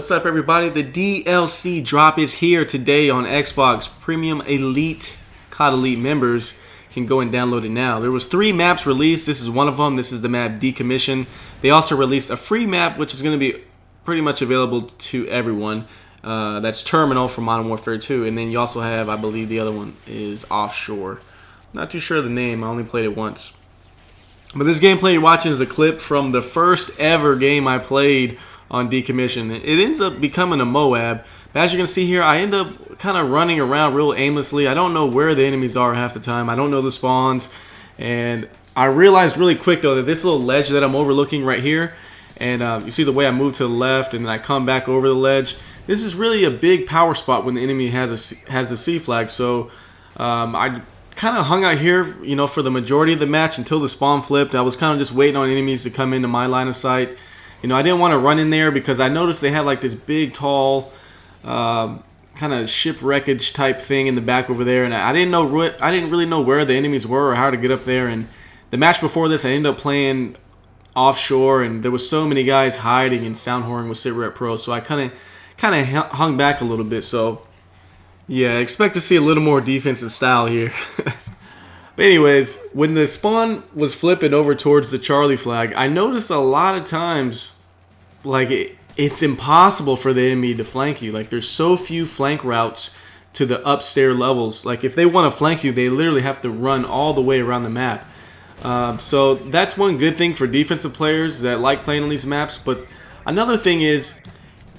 What's up, everybody? The DLC drop is here today on Xbox. Premium Elite COD Elite members can go and download it now. There was 3 maps released. This is one of them. This is the map Decommission. They also released a free map, which is going to be pretty much available to everyone. That's Terminal from Modern Warfare 2. And then you also have, I believe the other one is Offshore. Not too sure of the name. I only played it once. But this gameplay you're watching is a clip from the first ever game I played on Decommission. It ends up becoming a MOAB. But as you can see here, I end up kind of running around real aimlessly. I don't know where the enemies are half the time. I don't know the spawns. And I realized really quick, though, that this little ledge that I'm overlooking right here, and you see the way I move to the left and then I come back over the ledge, this is really a big power spot when the enemy has a C flag. So I kind of hung out here, you know, for the majority of the match until the spawn flipped. I was kind of just waiting on enemies to come into my line of sight. You know, I didn't want to run in there because I noticed they had like this big, tall, kind of ship wreckage type thing in the back over there, and I didn't really know where the enemies were or how to get up there. And the match before this, I ended up playing offshore, and there was so many guys hiding and sound whoring with SitRep Pro, so I kind of hung back a little bit. So yeah, expect to see a little more defensive style here. But anyways, when the spawn was flipping over towards the Charlie flag, I noticed a lot of times, like, it's impossible for the enemy to flank you. Like, there's so few flank routes to the upstairs levels. Like, if they want to flank you, they literally have to run all the way around the map. So that's one good thing for defensive players that like playing on these maps. But another thing is,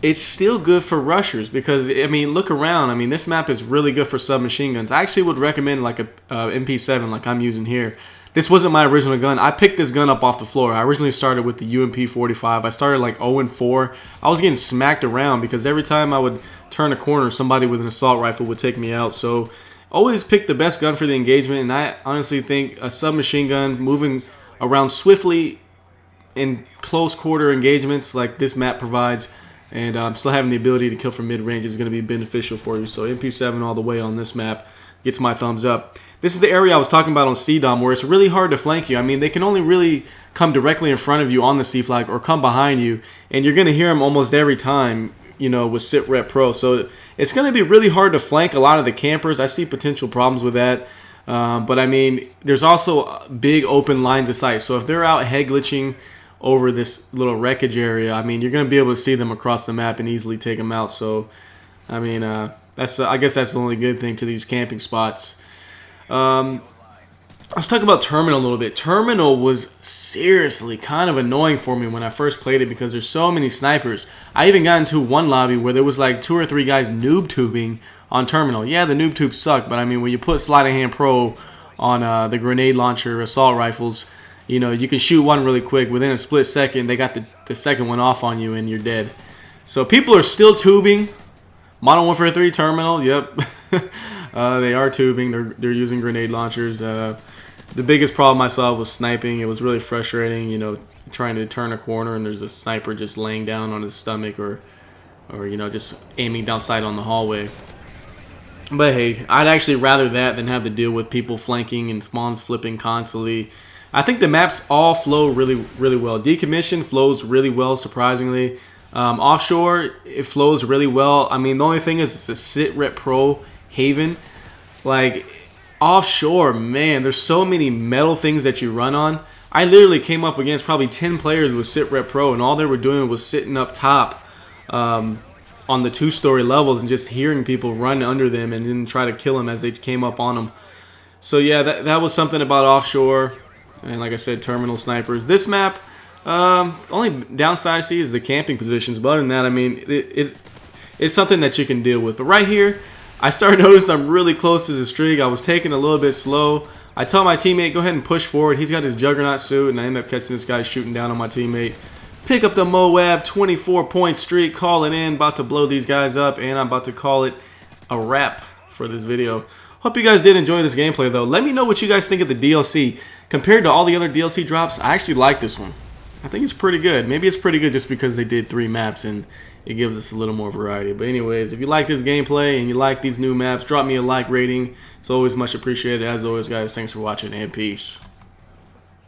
it's still good for rushers because, I mean, look around. I mean, this map is really good for submachine guns. I actually would recommend like a MP7 like I'm using here. This wasn't my original gun. I picked this gun up off the floor. I originally started with the UMP45. I started like 0-4. I was getting smacked around because every time I would turn a corner, somebody with an assault rifle would take me out. So always pick the best gun for the engagement, and I honestly think a submachine gun moving around swiftly in close quarter engagements like this map provides, and still having the ability to kill from mid-range is going to be beneficial for you. So MP7 all the way on this map gets my thumbs up. This is the area I was talking about on CDOM where it's really hard to flank you. I mean, they can only really come directly in front of you on the C flag or come behind you, and you're going to hear them almost every time, you know, with SitRep Pro. So it's going to be really hard to flank a lot of the campers. I see potential problems with that. But I mean, there's also big open lines of sight. So if they're out head glitching over this little wreckage area, I mean, you're going to be able to see them across the map and easily take them out. So, I mean, I guess that's the only good thing to these camping spots. Let's talk about Terminal a little bit. Terminal was seriously kind of annoying for me when I first played it because there's so many snipers. I even got into one lobby where there was like 2 or 3 guys noob tubing on Terminal. Yeah, the noob tubes suck, but I mean, when you put Sleight of Hand Pro on the grenade launcher assault rifles, you know, you can shoot one really quick. Within a split second, they got the second one off on you and you're dead. So people are still tubing. Modern Warfare 3 Terminal, yep. They are tubing. They're using grenade launchers. The biggest problem I saw was sniping. It was really frustrating, you know, trying to turn a corner and there's a sniper just laying down on his stomach or you know, just aiming down sight on the hallway. But hey, I'd actually rather that than have to deal with people flanking and spawns flipping constantly. I think the maps all flow really, really well. Decommission flows really well, surprisingly. Offshore, it flows really well. I mean, the only thing is it's a SitRep Pro haven. Like, offshore, man, there's so many metal things that you run on. I literally came up against probably 10 players with SitRep Pro, and all they were doing was sitting up top on the 2-story levels and just hearing people run under them and then try to kill them as they came up on them. So yeah, that was something about offshore. And like I said, Terminal snipers. This map, only downside I see is the camping positions. But other than that, I mean, it's something that you can deal with. But right here, I started to notice I'm really close to the streak. I was taking a little bit slow. I tell my teammate, go ahead and push forward. He's got his Juggernaut suit, and I end up catching this guy shooting down on my teammate. Pick up the MOAB 24-point streak, call it in. About to blow these guys up, and I'm about to call it a wrap for this video. Hope you guys did enjoy this gameplay, though. Let me know what you guys think of the DLC. Compared to all the other DLC drops, I actually like this one. I think it's pretty good. Maybe it's pretty good just because they did 3 maps and it gives us a little more variety. But anyways, if you like this gameplay and you like these new maps, drop me a like rating. It's always much appreciated. As always, guys, thanks for watching and peace.